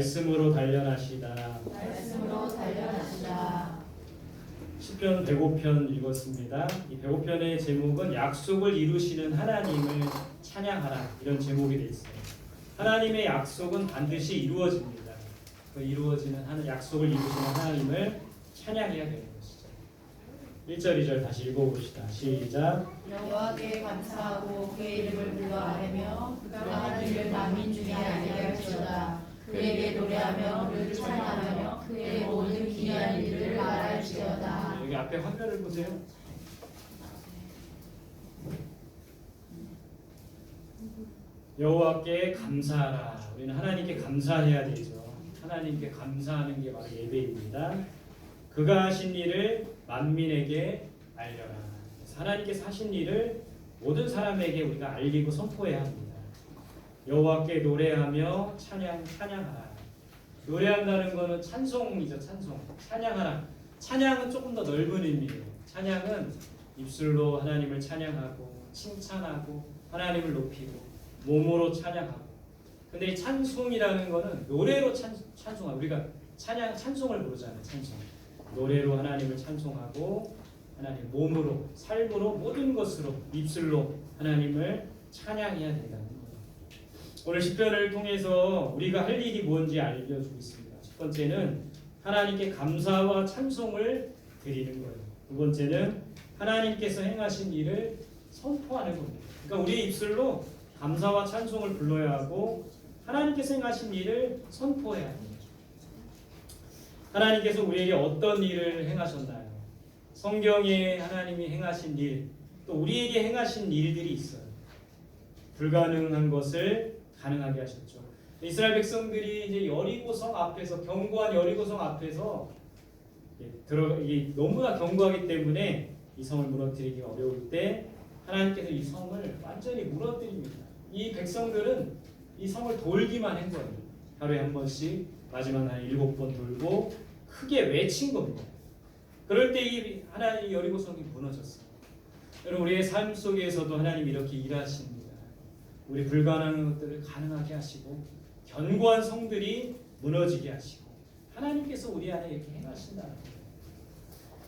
말씀으로 단련하시다. 말씀으로 단련하시다. 시편 105편 읽었습니다. 이 105편의 제목은 약속을 이루시는 하나님을 찬양하라, 이런 제목이 되어 있어요. 하나님의 약속은 반드시 이루어집니다. 그 이루어지는 약속을 이루시는 하나님을 찬양해야 되는 것이죠. 1절 2절 다시 읽어봅시다. 시작. 여호와께 감사하고 그의 이름을 불러하며 그가 하는 일을 만민 중에 알게 할지어다. 그에게 노래하며 그를 찬양하며 그의 모든 기이한 일을 말할지어다. 여기 앞에 화면을 보세요. 여호와께 감사하라. 우리는 하나님께 감사해야 되죠. 하나님께 감사하는 게 바로 예배입니다. 그가 하신 일을 만민에게 알려라. 하나님께서 하신 일을 모든 사람에게 우리가 알리고 선포해야 합니다. 여호와께 노래하며 찬양하라. 노래한다는 것은 찬송이죠. 찬양하라. 찬양은 조금 더 넓은 의미예요. 찬양은 입술로 하나님을 찬양하고 칭찬하고 하나님을 높이고 몸으로 찬양하고. 근데 이 찬송이라는 것은 노래로 찬송하고, 우리가 찬송을 부르잖아요. 찬송. 노래로 하나님을 찬송하고 하나님 몸으로, 삶으로, 모든 것으로, 입술로 하나님을 찬양해야 된다는 거예요. 오늘 시편을 통해서 우리가 할 일이 뭔지 알려주고 있습니다. 첫 번째는 하나님께 감사와 찬송을 드리는 거예요. 두 번째는 하나님께서 행하신 일을 선포하는 겁니다. 그러니까 우리의 입술로 감사와 찬송을 불러야 하고 하나님께서 행하신 일을 선포해야 합니다. 하나님께서 우리에게 어떤 일을 행하셨나요? 성경에 하나님이 행하신 일, 또 우리에게 행하신 일들이 있어요. 불가능한 것을 가능하게 하셨죠. 이스라엘 백성들이 이제 여리고성 앞에서, 견고한 여리고성 앞에서 너무나 견고하기 때문에 이 성을 무너뜨리기 어려울 때 하나님께서 이 성을 완전히 무너뜨립니다. 이 백성들은 이 성을 돌기만 한 거예요. 하루에 한 번씩, 마지막 날 7번 돌고 크게 외친 겁니다. 그럴 때 이 하나님 여리고성이 무너졌어요. 여러분, 우리의 삶 속에서도 하나님 이렇게 일하십니다. 우리 불가능한 것들을 가능하게 하시고 견고한 성들이 무너지게 하시고 하나님께서 우리 안에 이렇게 행하신다는 거예요.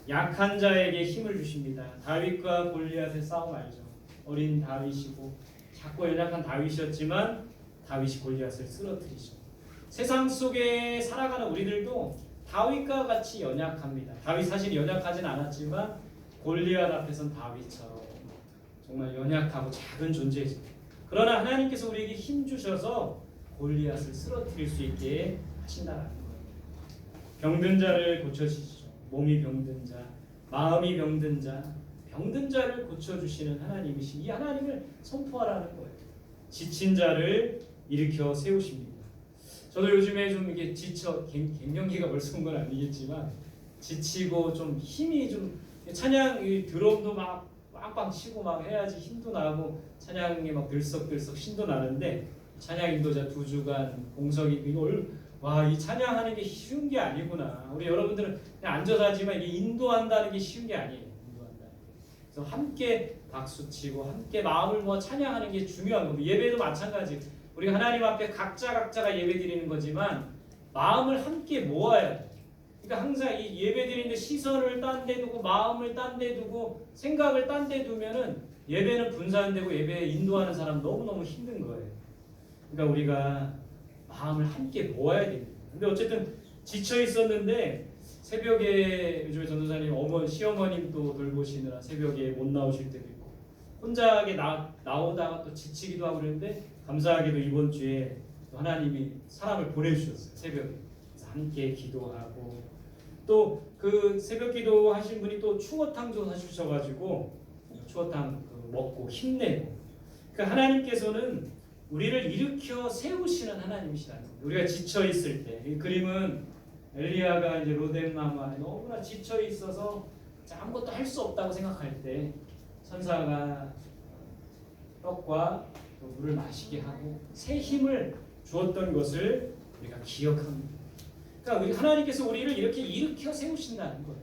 약한 자에게 힘을 주십니다. 다윗과 골리앗의 싸움 알죠? 어린 다윗이고 작고 연약한 다윗이었지만 다윗이 골리앗을 쓰러뜨리죠. 세상 속에 살아가는 우리들도 다윗과 같이 연약합니다. 다윗 사실 연약하진 않았지만 골리앗 앞에선 다윗처럼 정말 연약하고 작은 존재죠. 그러나 하나님께서 우리에게 힘 주셔서 골리앗을 쓰러뜨릴 수 있게 하신다는 거예요. 병든 자를 고쳐주시죠. 몸이 병든 자, 마음이 병든 자, 병든 자를 고쳐주시는 하나님이신 이 하나님을 선포하라는 거예요. 지친 자를 일으켜 세우십니다. 저도 요즘에 좀 이게 지쳐, 갱년기가 벌써 온 건 아니겠지만 지치고 좀 힘이 좀, 찬양 드럼도 막 빵빵 치고 막 해야지 힘도 나고 찬양에 막 들썩들썩 신도 나는데, 찬양 인도자 2주간 공석이 이걸 이 찬양하는 게 쉬운 게 아니구나. 우리 여러분들은 그냥 앉아서 하지만 이게 인도한다는 게 쉬운 게 아니에요. 인도한다는 게. 그래서 함께 박수치고 함께 마음을 찬양하는 게 중요한 겁니다. 예배도 마찬가지. 우리가 하나님 앞에 각자가 예배 드리는 거지만 마음을 함께 모아야 돼요. 그러니까 항상 이 예배 드리는데 시선을 딴 데 두고 마음을 딴 데 두고 생각을 딴 데 두면은 예배는 분산되고 예배 인도하는 사람 너무너무 힘든 거예요. 그러니까 우리가 마음을 함께 모아야 됩니다. 근데 어쨌든 지쳐 있었는데 새벽에 요즘에 전도사님 시어머님 또 돌보시느라 새벽에 못 나오실 때도 있고 혼자게 나오다가 또 지치기도 하고 그랬는데 감사하게도 이번 주에 또 하나님이 사람을 보내주셨어요. 새벽에. 그래서 함께 기도하고 또 그 새벽 기도 하신 분이 또 추어탕도 사주셔가지고 추어탕 먹고 힘내고. 그러니까 하나님께서는 우리를 일으켜 세우시는 하나님이시라는 거예요. 우리가 지쳐 있을 때, 이 그림은 엘리야가 이제 로뎀나무에 너무나 지쳐 있어서 아무것도 할 수 없다고 생각할 때 천사가 떡과 물을 마시게 하고 새 힘을 주었던 것을 우리가 기억합니다. 그러니까 하나님께서 우리를 이렇게 일으켜 세우신다는 거예요.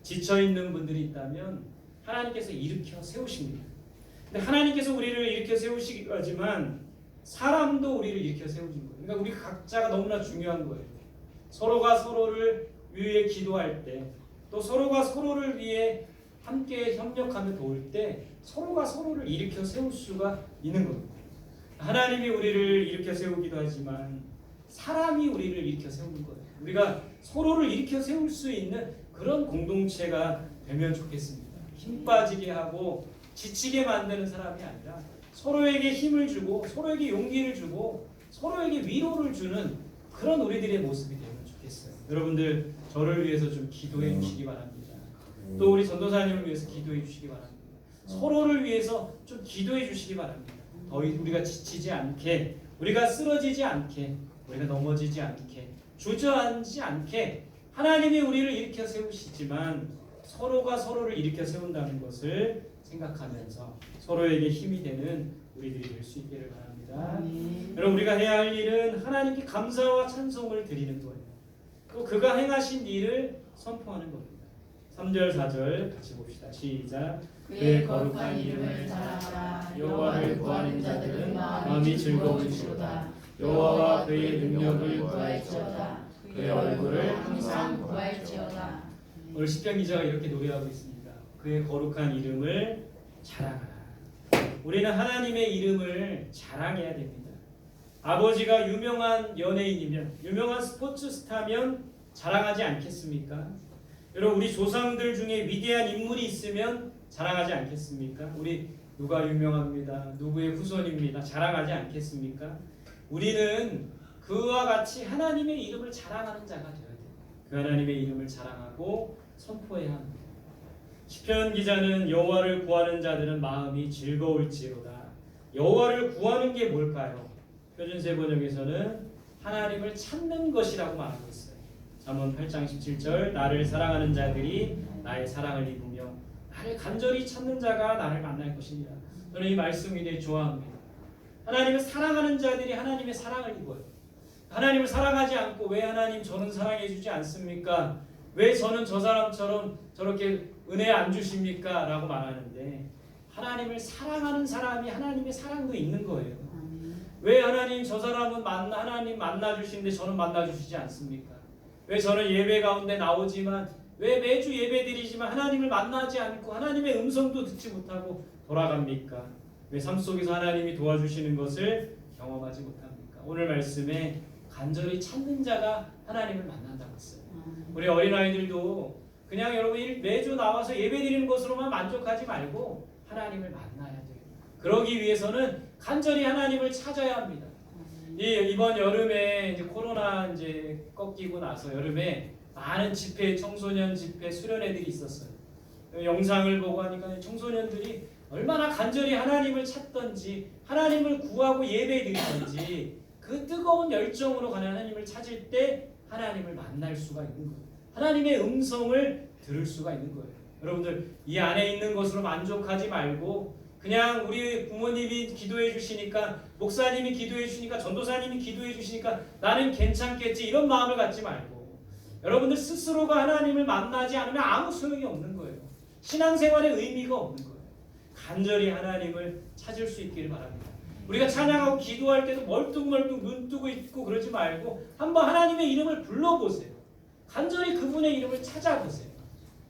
지쳐 있는 분들이 있다면 하나님께서 일으켜 세우십니다. 근데 하나님께서 우리를 일으켜 세우시기도 하지만 사람도 우리를 일으켜 세우신 거예요. 그러니까 우리 각자가 너무나 중요한 거예요. 서로가 서로를 위해 기도할 때, 또 서로가 서로를 위해 함께 협력하며 도울 때 서로가 서로를 일으켜 세울 수가 있는 겁니다. 하나님이 우리를 일으켜 세우기도 하지만 사람이 우리를 일으켜 세우는 거예요. 우리가 서로를 일으켜 세울 수 있는 그런 공동체가 되면 좋겠습니다. 힘 빠지게 하고 지치게 만드는 사람이 아니라 서로에게 힘을 주고 서로에게 용기를 주고 서로에게 위로를 주는 그런 우리들의 모습이 되면 좋겠어요. 여러분들 저를 위해서 좀 기도해 주시기 바랍니다. 또 우리 전도사님을 위해서 기도해 주시기 바랍니다. 서로를 위해서 좀 기도해 주시기 바랍니다. 더 우리가 지치지 않게, 우리가 쓰러지지 않게, 우리가 넘어지지 않게, 주저앉지 않게 하나님이 우리를 일으켜 세우시지만 서로가 서로를 일으켜 세운다는 것을 생각하면서 서로에게 힘이 되는 우리들이 될 수 있기를 바랍니다. 여러분, 우리가 해야 할 일은 하나님께 감사와 찬송을 드리는 거예요. 또 그가 행하신 일을 선포하는 겁니다. 3절 4절 같이 봅시다. 시작. 그의 거룩한 이름을 자랑하라. 여호와를 구하는 자들은 마음이 즐거울지로다. 여호와와 그의 능력을 구할지어다. 그의 얼굴을 항상 구할지어다. 오늘 시편 기자가 이렇게 노래하고 있습니다. 그의 거룩한 이름을 자랑하라. 우리는 하나님의 이름을 자랑해야 됩니다. 아버지가 유명한 연예인이면, 유명한 스포츠 스타면 자랑하지 않겠습니까? 여러분, 우리 조상들 중에 위대한 인물이 있으면 자랑하지 않겠습니까? 우리 누가 유명합니다. 누구의 후손입니다. 자랑하지 않겠습니까? 우리는 그와 같이 하나님의 이름을 자랑하는 자가 되어야 돼요. 그 하나님의 이름을 자랑하고 선포해야 합니다. 시편 기자는 여호와를 구하는 자들은 마음이 즐거울지로다. 여호와를 구하는 게 뭘까요? 표준세 번역에서는 하나님을 찾는 것이라고 말하고 있어요. 잠언 8장 17절 나를 사랑하는 자들이 나의 사랑을 입으며 나를 간절히 찾는 자가 나를 만날 것이니라. 저는 이 말씀을 굉장히 좋아합니다. 하나님을 사랑하는 자들이 하나님의 사랑을 입어요. 하나님을 사랑하지 않고 왜 하나님 저는 사랑해 주지 않습니까? 왜 저는 저 사람처럼 저렇게 은혜 안 주십니까? 라고 말하는데 하나님을 사랑하는 사람이 하나님의 사랑도 있는 거예요. 왜 하나님 저 사람은 하나님 만나 주시는데 저는 만나 주시지 않습니까? 왜 저는 예배 가운데 나오지만 왜 매주 예배 드리지만 하나님을 만나지 않고 하나님의 음성도 듣지 못하고 돌아갑니까? 왜 삶 속에서 하나님이 도와주시는 것을 경험하지 못합니까? 오늘 말씀에 간절히 찾는 자가 하나님을 만난다고 했어요. 우리 어린아이들도 그냥 여러분 매주 나와서 예배 드리는 것으로만 만족하지 말고 하나님을 만나야 돼요. 그러기 위해서는 간절히 하나님을 찾아야 합니다. 이번 여름에 이제 코로나 이제 꺾이고 나서 여름에 많은 집회, 청소년 집회 수련회들이 있었어요. 영상을 보고 하니까 청소년들이 얼마나 간절히 하나님을 찾던지 하나님을 구하고 예배 드리던지 그 뜨거운 열정으로 하나님을 찾을 때 하나님을 만날 수가 있는 거예요. 하나님의 음성을 들을 수가 있는 거예요. 여러분들 이 안에 있는 것으로 만족하지 말고 그냥 우리 부모님이 기도해 주시니까 목사님이 기도해 주시니까 전도사님이 기도해 주시니까 나는 괜찮겠지 이런 마음을 갖지 말고 여러분들 스스로가 하나님을 만나지 않으면 아무 소용이 없는 거예요. 신앙생활의 의미가 없는 거예요. 간절히 하나님을 찾을 수 있기를 바랍니다. 우리가 찬양하고 기도할 때도 멀뚱멀뚱 눈 뜨고 있고 그러지 말고 한번 하나님의 이름을 불러보세요. 간절히 그분의 이름을 찾아보세요.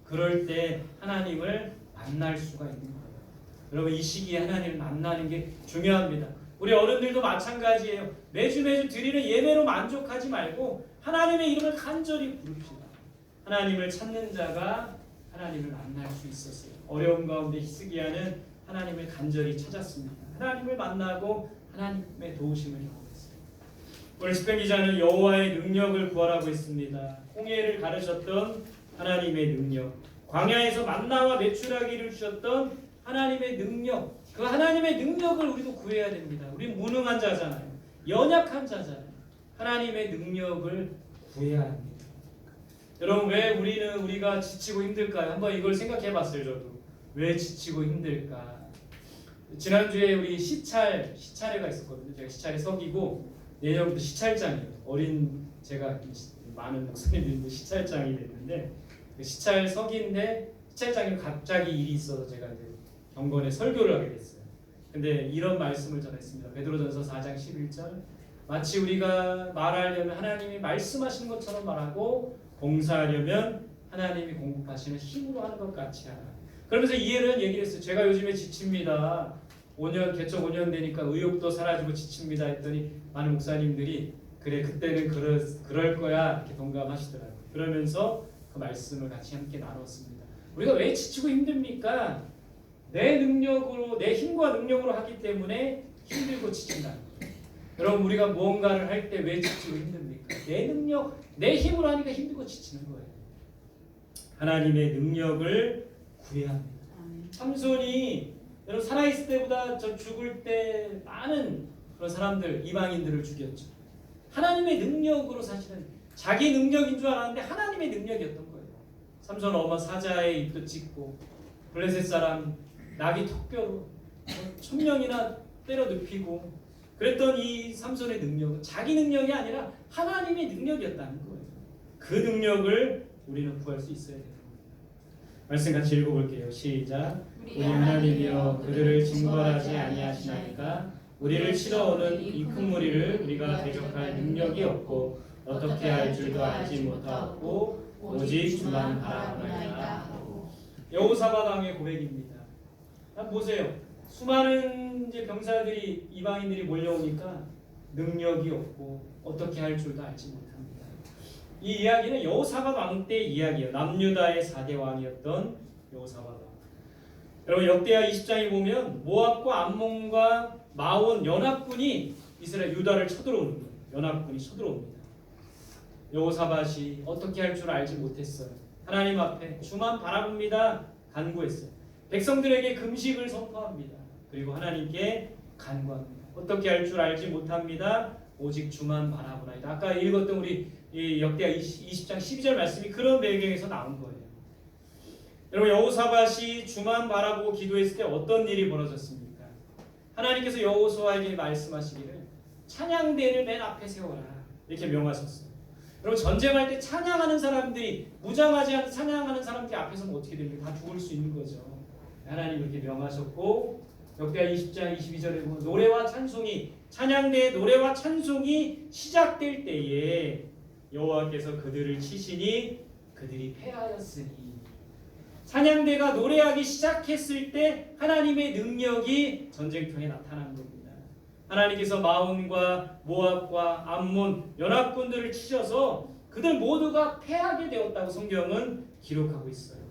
그럴 때 하나님을 만날 수가 있는 거예요. 여러분 이 시기에 하나님을 만나는 게 중요합니다. 우리 어른들도 마찬가지예요. 매주 드리는 예배로 만족하지 말고 하나님의 이름을 간절히 부릅시다. 하나님을 찾는 자가 하나님을 만날 수 있었어요. 어려움 가운데 히스기야는 하나님을 간절히 찾았습니다. 하나님을 만나고 하나님의 도우심을 경험했어요. 오늘 시편 기자는 여호와의 능력을 구하라고 했습니다. 홍해를 가르셨던 하나님의 능력, 광야에서 만나와 메추라기를 주셨던 하나님의 능력, 그 하나님의 능력을 우리도 구해야 됩니다. 우리 무능한 자잖아요. 연약한 자잖아요. 하나님의 능력을 구해야 합니다. 여러분 왜 우리가 지치고 힘들까요? 한번 이걸 생각해 봤어요. 저도 왜 지치고 힘들까? 지난주에 우리 시찰회가 있었거든요. 제가 시찰에 석이고 내년부터 시찰장이에요. 제가 많은 목사님들도 시찰장이 됐는데 시찰석인데 시찰장이 갑자기 일이 있어서 제가 이제 경건에 설교를 하게 됐어요. 근데 이런 말씀을 전했습니다. 베드로전서 4장 11절 마치 우리가 말하려면 하나님이 말씀하시는 것처럼 말하고 봉사하려면 하나님이 공급하시는 힘으로 하는 것 같이 하라. 그러면서 이해는 얘기를 했어요. 제가 요즘에 지칩니다. 5년 개척 5년 되니까 의욕도 사라지고 지칩니다 했더니 많은 목사님들이 그래 그때는 그럴 거야 이렇게 동감하시더라고요. 그러면서 그 말씀을 같이 함께 나눴습니다. 우리가 왜 지치고 힘듭니까? 내 능력으로 내 힘과 능력으로 하기 때문에 힘들고 지친다는 거예요. 여러분 우리가 무언가를 할 때 왜 지치고 힘듭니까? 내 능력 내 힘으로 하니까 힘들고 지치는 거예요. 하나님의 능력을 구해야 합니다. 삼손이 여러분 살아있을 때보다 저 죽을 때 많은 그런 사람들 이방인들을 죽였죠. 하나님의 능력으로 사실은 자기 능력인 줄 알았는데 하나님의 능력이었던 거예요. 삼손 어머 사자의 입도 찢고 블레셋 사람 나귀 턱뼈로 1000명이나 때려 눕히고 그랬던 이 삼손의 능력은 자기 능력이 아니라 하나님의 능력이었다는 거예요. 그 능력을 우리는 구할 수 있어야 됩니다. 말씀 같이 읽어볼게요. 시작. 우리 하나님이여 그들을 징벌하지 아니하시나이까 우리를 치러오는 이 큰 무리를 우리가 대적할 능력이 없고 어떻게 할 줄도 알지 못하고 오직 주만 바라보나이다. 여호사밧 왕의 고백입니다. 한번 보세요. 수많은 이제 병사들이 이방인들이 몰려오니까 능력이 없고 어떻게 할 줄도 알지 못합니다. 이 이야기는 여호사밧 왕 때 이야기예요. 남유다의 4대 왕이었던 여호사밧 왕. 여러분 역대하 20장에 보면 모압과 암몬과 마온 연합군이 이스라엘 유다를 쳐들어오는 거예요. 연합군이 쳐들어옵니다. 여호사밧이 어떻게 할 줄 알지 못했어요. 하나님 앞에 주만 바라봅니다. 간구했어요. 백성들에게 금식을 선포합니다. 그리고 하나님께 간구합니다. 어떻게 할 줄 알지 못합니다. 오직 주만 바라보나이다. 아까 읽었던 우리 이 역대하 20장 12절 말씀이 그런 배경에서 나온 거예요. 여러분 여호사밧이 주만 바라보고 기도했을 때 어떤 일이 벌어졌습니까? 하나님께서 여호수아에게 말씀하시기를 찬양대를 맨 앞에 세워라 이렇게 명하셨어요. 여러분 전쟁할 때 찬양하는 사람들이 무장하지 않고 찬양하는 사람들이 앞에 서면 어떻게 됩니까? 다 죽을 수 있는 거죠. 하나님 이렇게 명하셨고 역대하 20장 22절에 보면 노래와 찬송이 찬양대의 노래와 찬송이 시작될 때에 여호와께서 그들을 치시니 그들이 패하였으니 찬양대가 노래하기 시작했을 때 하나님의 능력이 전쟁터에 나타난 겁니다. 하나님께서 마온과 모압과 암몬 연합군들을 치셔서 그들 모두가 패하게 되었다고 성경은 기록하고 있어요.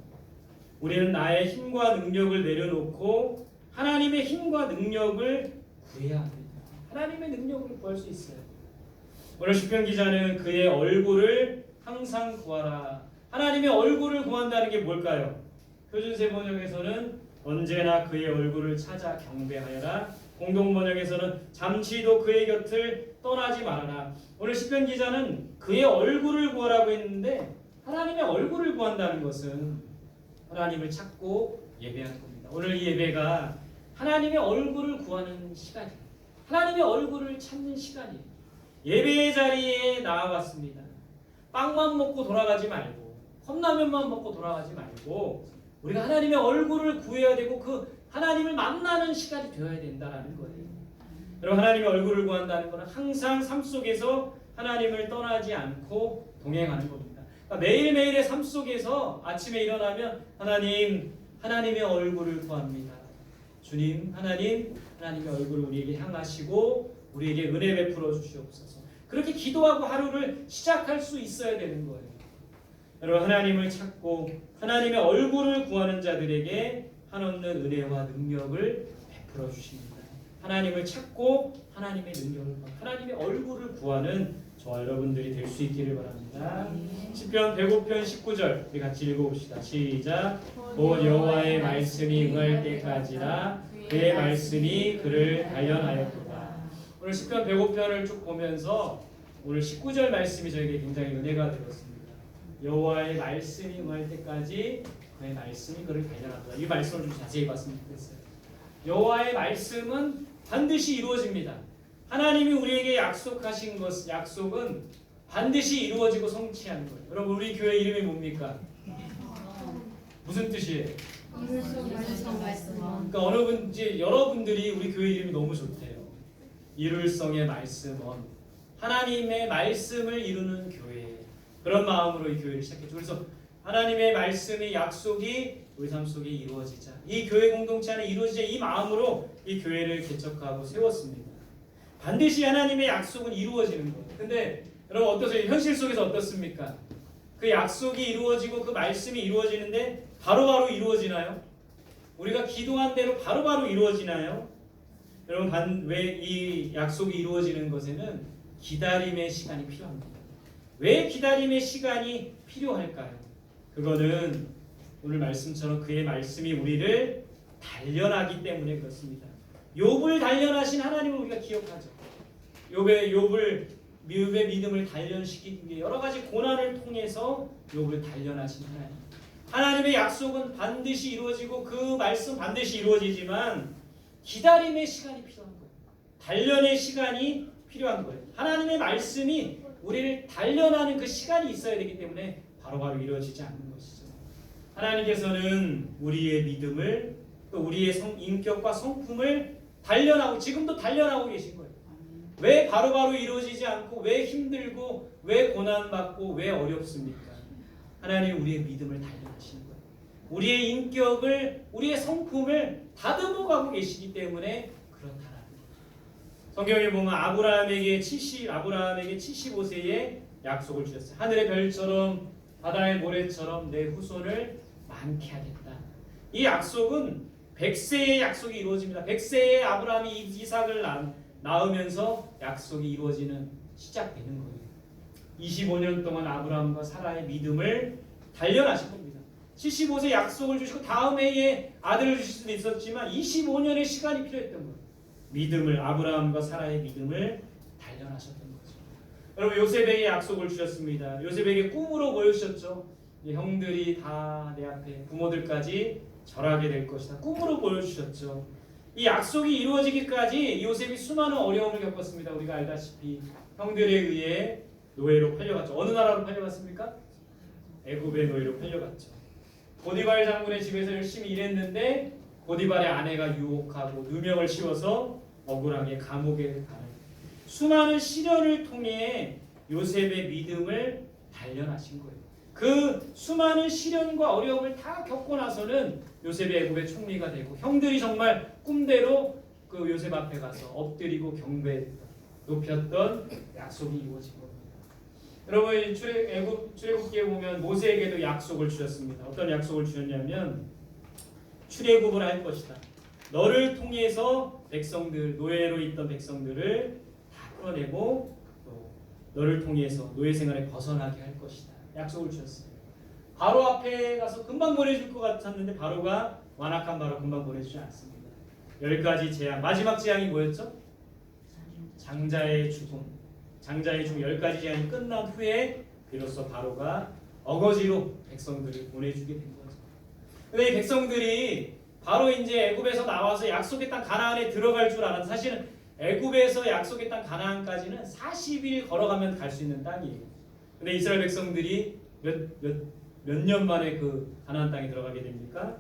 우리는 나의 힘과 능력을 내려놓고 하나님의 힘과 능력을 구해야 합니다. 하나님의 능력을 구할 수 있어요. 오늘 시편 기자는 그의 얼굴을 항상 구하라. 하나님의 얼굴을 구한다는 게 뭘까요? 표준세 번역에서는 언제나 그의 얼굴을 찾아 경배하여라. 공동 번역에서는 잠시도 그의 곁을 떠나지 말아라. 오늘 시편 기자는 그의 얼굴을 구하라고 했는데 하나님의 얼굴을 구한다는 것은 하나님을 찾고 예배하는 겁니다. 오늘 이 예배가 하나님의 얼굴을 구하는 시간이에요. 하나님의 얼굴을 찾는 시간이에요. 예배의 자리에 나아갔습니다. 빵만 먹고 돌아가지 말고 컵라면만 먹고 돌아가지 말고 우리가 하나님의 얼굴을 구해야 되고 그 하나님을 만나는 시간이 되어야 된다는 거예요. 여러분 하나님의 얼굴을 구한다는 것은 항상 삶 속에서 하나님을 떠나지 않고 동행하는 겁니다. 그러니까 매일매일의 삶 속에서 아침에 일어나면 하나님의 얼굴을 구합니다. 주님 하나님의 얼굴을 우리에게 향하시고 우리에게 은혜 베풀어 주시옵소서. 그렇게 기도하고 하루를 시작할 수 있어야 되는 거예요. 여러분 하나님을 찾고 하나님의 얼굴을 구하는 자들에게 한없는 은혜와 능력을 베풀어 주십니다. 하나님을 찾고 하나님의 능력을 하나님의 얼굴을 구하는 저와 여러분들이 될 수 있기를 바랍니다. 시편 105편 19절 우리 같이 읽어봅시다. 시작. 곧 여호와의 말씀이 응할 때까지라 그의 말씀이 그를 단련하였도다. 오늘 시편 105편을 쭉 보면서 오늘 19절 말씀이 저에게 굉장히 은혜가 되었습니다. 여호와의 말씀이 응할 때까지 그의 말씀이 그를 단련하도다. 이 말씀을 좀 자세히 봤으면 좋겠어요. 여호와의 말씀은 반드시 이루어집니다. 하나님이 우리에게 약속하신 약속은 반드시 이루어지고 성취하는 거예요. 여러분 우리 교회 이름이 뭡니까? 무슨 뜻이에요? 그러니까 여러분들이 우리 교회 이름이 너무 좋대요. 이룰성의 말씀원. 하나님의 말씀을 이루는 교회, 그런 마음으로 이 교회를 시작했죠. 그래서 하나님의 말씀의 약속이 우리 삶 속에 이루어지자, 이 교회 공동체 안에 이루어지자, 이 마음으로 이 교회를 개척하고 세웠습니다. 반드시 하나님의 약속은 이루어지는 거예요. 근데 여러분 어떠세요? 현실 속에서 어떻습니까? 그 약속이 이루어지고 그 말씀이 이루어지는데 바로바로 이루어지나요? 우리가 기도한 대로 바로바로 이루어지나요? 여러분 왜 이 약속이 이루어지는 것에는 기다림의 시간이 필요합니다. 왜 기다림의 시간이 필요할까요? 그거는 오늘 말씀처럼 그의 말씀이 우리를 단련하기 때문에 그렇습니다. 욥을 단련하신 하나님을 우리가 기억하죠. 욥의 믿음을 단련시키기 위해 여러 가지 고난을 통해서 욥을 단련하신 하나님. 하나님의 약속은 반드시 이루어지고 그 말씀 반드시 이루어지지만 기다림의 시간이 필요한 거예요. 단련의 시간이 필요한 거예요. 하나님의 말씀이 우리를 단련하는 그 시간이 있어야 되기 때문에 바로바로 이루어지지 않는 것이죠. 하나님께서는 우리의 믿음을 또 우리의 인격과 성품을 단련하고 지금도 단련하고 계신 거예요. 왜 바로바로 이루어지지 않고 왜 힘들고 왜 고난받고 왜 어렵습니까? 하나님은 우리의 믿음을 단련하시는 거예요. 우리의 인격을 우리의 성품을 다듬어 가고 계시기 때문에 그렇다는 거예요. 성경에 보면 아브라함에게 75세의 약속을 주셨어요. 하늘의 별처럼 바다의 모래처럼 내 후손을 많게 하겠다. 이 약속은 100세의 약속이 이루어집니다. 100세의 아브라함이 이삭을 낳으면서 약속이 이루어지는 시작되는 거예요. 25년 동안 아브라함과 사라의 믿음을 단련하신 겁니다. 75세 약속을 주시고 다음 해에 아들을 주실 수도 있었지만 25년의 시간이 필요했던 거예요. 믿음을 아브라함과 사라의 믿음을 단련하셨던 거죠. 여러분 요셉에게 약속을 주셨습니다. 요셉에게 꿈으로 보여주셨죠. 형들이 다 내 앞에 부모들까지 절하게 될 것이다. 꿈으로 보여주셨죠. 이 약속이 이루어지기까지 요셉이 수많은 어려움을 겪었습니다. 우리가 알다시피 형들에 의해 노예로 팔려갔죠. 어느 나라로 팔려갔습니까? 애굽의 노예로 팔려갔죠. 보디발 장군의 집에서 열심히 일했는데 보디발의 아내가 유혹하고 누명을 씌워서 억울하게 감옥에 가는 수많은 시련을 통해 요셉의 믿음을 단련하신 거예요. 그 수많은 시련과 어려움을 다 겪고 나서는 요셉이 애굽의 총리가 되고 형들이 정말 꿈대로 그 요셉 앞에 가서 엎드리고 경배했던 높였던 약속이 이루어진 겁니다. 여러분 출애굽기에 보면 모세에게도 약속을 주셨습니다. 어떤 약속을 주셨냐면 출애굽을 할 것이다. 너를 통해서 백성들 노예로 있던 백성들을 다 끌어내고 또 너를 통해서 노예 생활에 벗어나게 할 것이다. 약속을 주셨어요. 바로 앞에 가서 금방 보내줄 것 같았는데 바로가 완악한 바로 금방 보내주지 않습니다. 10가지 재앙, 마지막 재앙이 뭐였죠? 장자의 죽음. 장자의 죽음 10가지 재앙이 끝난 후에 비로소 바로가 어거지로 백성들을 보내주게 된 거죠. 근데 이 백성들이 바로 이제 애굽에서 나와서 약속의 땅 가나안에 들어갈 줄 알았는데 사실은 애굽에서 약속의 땅 가나안까지는 40일 걸어가면 갈 수 있는 땅이에요. 근데 이스라엘 백성들이 몇 년 만에 그 가나안 땅에 들어가게 됩니까?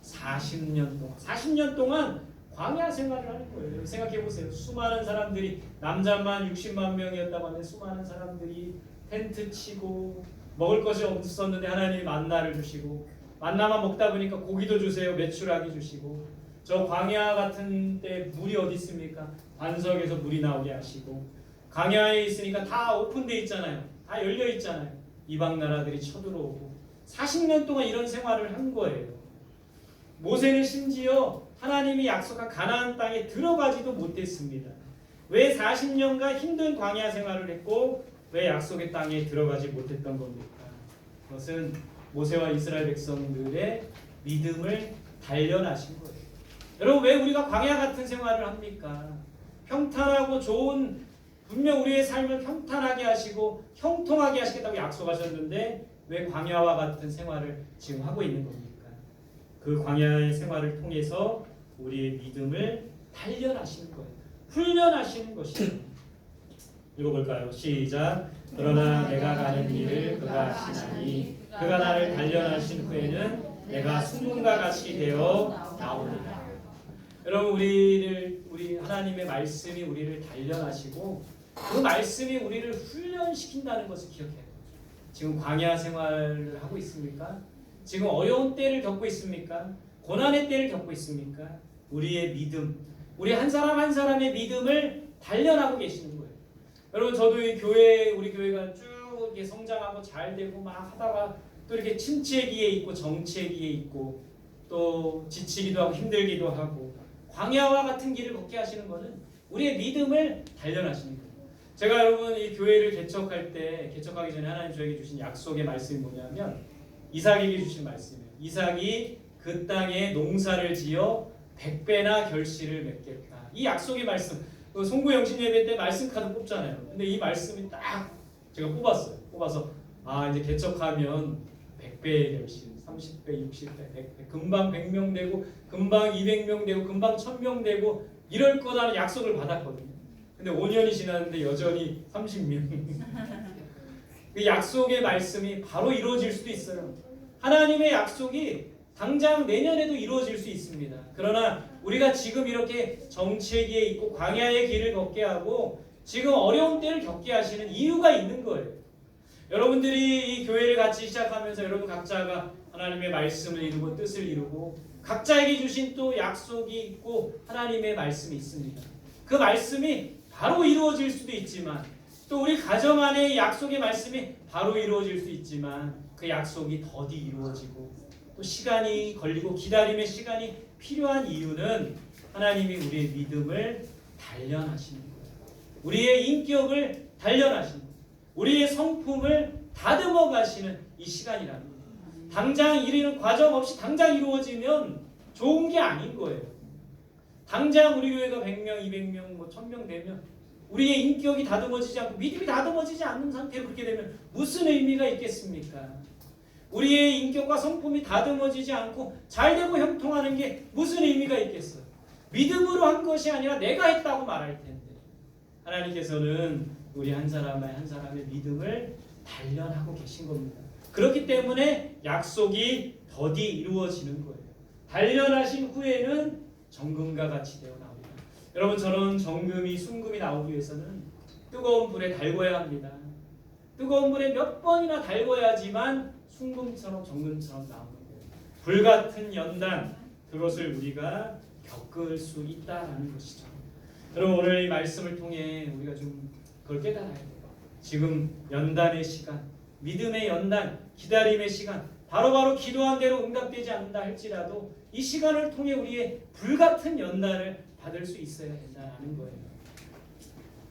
40년 동안 광야 생활을 하는 거예요. 생각해 보세요. 수많은 사람들이 남자만 60만 명이었다고 하는데 수많은 사람들이 텐트 치고 먹을 것이 없었는데 하나님이 만나를 주시고 만나만 먹다 보니까 고기도 주세요. 메추라기 주시고 저 광야 같은 때 물이 어디 있습니까? 반석에서 물이 나오게 하시고 광야에 있으니까 다 오픈돼 있잖아요. 다 열려 있잖아요. 이방 나라들이 쳐들어오고 40년 동안 이런 생활을 한 거예요. 모세는 심지어 하나님이 약속한 가나안 땅에 들어가지도 못했습니다. 왜 40년간 힘든 광야 생활을 했고 왜 약속의 땅에 들어가지 못했던 겁니까? 그것은 모세와 이스라엘 백성들의 믿음을 단련하신 거예요. 여러분 왜 우리가 광야 같은 생활을 합니까? 평탄하고 좋은 분명 우리의 삶을 평탄하게 하시고 형통하게 하시겠다고 약속하셨는데 왜 광야와 같은 생활을 지금 하고 있는 겁니까? 그 광야의 생활을 통해서 우리의 믿음을 단련하시는 거예요. 훈련하시는 것이죠. 읽어볼까요? 시작. 그러나 내가 가는 길을 그가 아시나니 그가 나를 단련하신 후에는 내가 순금과 같이 되어 나오리라. 여러분 우리 하나님의 말씀이 우리를 단련하시고 그 말씀이 우리를 훈련시킨다는 것을 기억해야 돼요. 지금 광야 생활을 하고 있습니까? 지금 어려운 때를 겪고 있습니까? 고난의 때를 겪고 있습니까? 우리의 믿음, 우리 한 사람 한 사람의 믿음을 단련하고 계시는 거예요. 여러분, 저도 이 교회, 우리 교회가 쭉 이렇게 성장하고 잘 되고 막 하다가 또 이렇게 침체기에 있고 정체기에 있고 또 지치기도 하고 힘들기도 하고 광야와 같은 길을 걷게 하시는 것은 우리의 믿음을 단련하시는 거예요. 제가 여러분 이 교회를 개척하기 전에 하나님 저에게 주신 약속의 말씀이 뭐냐면 이삭에게 주신 말씀이에요. 이삭이 그 땅에 농사를 지어 100배나 결실을 맺겠다. 이 약속의 말씀. 송구 영신 예배 때 말씀 카드 뽑잖아요. 근데 이 말씀이 딱 제가 뽑았어요. 뽑아서 이제 개척하면 100배의 결실, 30배, 60배, 100배, 금방 100명 되고 금방 200명 되고 금방 1000명 되고 이럴 거라는 약속을 받았거든요. 근데 5년이 지났는데 여전히 30명. 그 약속의 말씀이 바로 이루어질 수도 있어요. 하나님의 약속이 당장 내년에도 이루어질 수 있습니다. 그러나 우리가 지금 이렇게 정체기에 있고 광야의 길을 걷게 하고 지금 어려운 때를 겪게 하시는 이유가 있는 거예요. 여러분들이 이 교회를 같이 시작하면서 여러분 각자가 하나님의 말씀을 이루고 뜻을 이루고 각자에게 주신 또 약속이 있고 하나님의 말씀이 있습니다. 그 말씀이 바로 이루어질 수도 있지만 또 우리 가정 안에 약속의 말씀이 바로 이루어질 수 있지만 그 약속이 더디 이루어지고 또 시간이 걸리고 기다림의 시간이 필요한 이유는 하나님이 우리의 믿음을 단련하시는 거예요. 우리의 인격을 단련하시는 거예요. 우리의 성품을 다듬어 가시는 이 시간이라는 거예요. 당장 이루는 과정 없이 당장 이루어지면 좋은 게 아닌 거예요. 당장 우리 교회가 100명, 200명, 1000명 되면 우리의 인격이 다듬어지지 않고 믿음이 다듬어지지 않는 상태로 그렇게 되면 무슨 의미가 있겠습니까? 우리의 인격과 성품이 다듬어지지 않고 잘되고 형통하는 게 무슨 의미가 있겠어요? 믿음으로 한 것이 아니라 내가 했다고 말할 텐데 하나님께서는 우리 한 사람의 믿음을 단련하고 계신 겁니다. 그렇기 때문에 약속이 더디 이루어지는 거예요. 단련하신 후에는 정금과 같이 되어 나옵니다. 여러분, 저는 정금이 순금이 나오기 위해서는 뜨거운 불에 달궈야 합니다. 뜨거운 불에 몇 번이나 달궈야지만 순금처럼 정금처럼 나오는 거예요. 불같은 연단, 그것을 우리가 겪을 수 있다라는 것이죠. 여러분, 오늘 이 말씀을 통해 우리가 좀 그걸 깨달아야 돼요. 지금 연단의 시간, 믿음의 연단, 기다림의 시간, 바로바로 기도한 대로 응답되지 않는다 할지라도 이 시간을 통해 우리의 불같은 연단을 받을 수 있어야 된다는 거예요.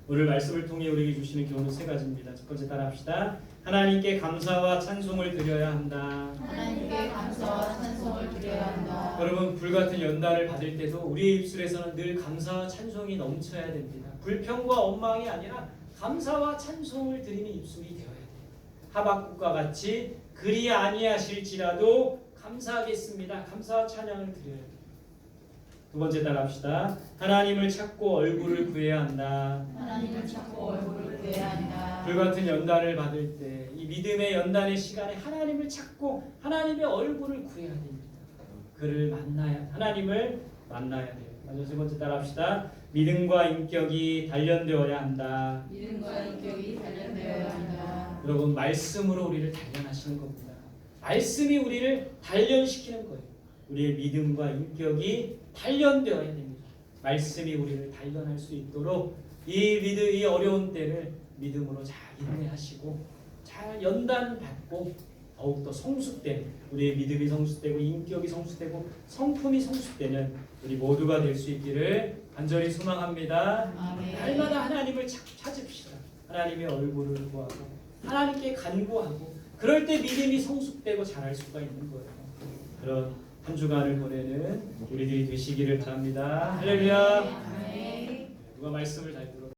오늘 말씀을 통해 우리에게 주시는 교훈은 세 가지입니다. 첫 번째 따라합시다. 하나님께 감사와 찬송을 드려야 한다. 하나님께 감사와 찬송을 드려야 한다. 여러분, 불같은 연단을 받을 때도 우리의 입술에서는 늘 감사와 찬송이 넘쳐야 됩니다. 불평과 원망이 아니라 감사와 찬송을 드리는 입술이 되어야 돼요. 하박국과 같이 그리 아니하실지라도 감사하겠습니다. 감사와 찬양을 드려야 돼요. 두 번째 따라합시다. 하나님을 찾고 얼굴을 구해야 한다. 하나님을 찾고 얼굴을 구해야 한다. 불같은 연단을 받을 때 이 믿음의 연단의 시간에 하나님을 찾고 하나님의 얼굴을 구해야 됩니다. 그를 하나님을 만나야 돼요. 먼저 세 번째 따라합시다. 믿음과 인격이 단련되어야 한다. 믿음과 인격이 단련되어야 한다. 여러분, 말씀으로 우리를 단련하시는 겁니다. 말씀이 우리를 단련시키는 거예요. 우리의 믿음과 인격이 단련되어야 됩니다. 말씀이 우리를 단련할 수 있도록 이 어려운 때를 믿음으로 잘 인내하시고 잘 연단받고 더욱더 성숙된 우리의 믿음이 성숙되고 인격이 성숙되고 성품이 성숙되는 우리 모두가 될 수 있기를 간절히 소망합니다. 아멘. 날마다 하나님을 찾읍시다. 하나님의 얼굴을 구하고 하나님께 간구하고 그럴 때 믿음이 성숙되고 자랄 수가 있는 거예요. 그런 한 주간을 보내는 우리들이 되시기를 바랍니다. 할렐루야. 아멘. 누가 말씀을 잘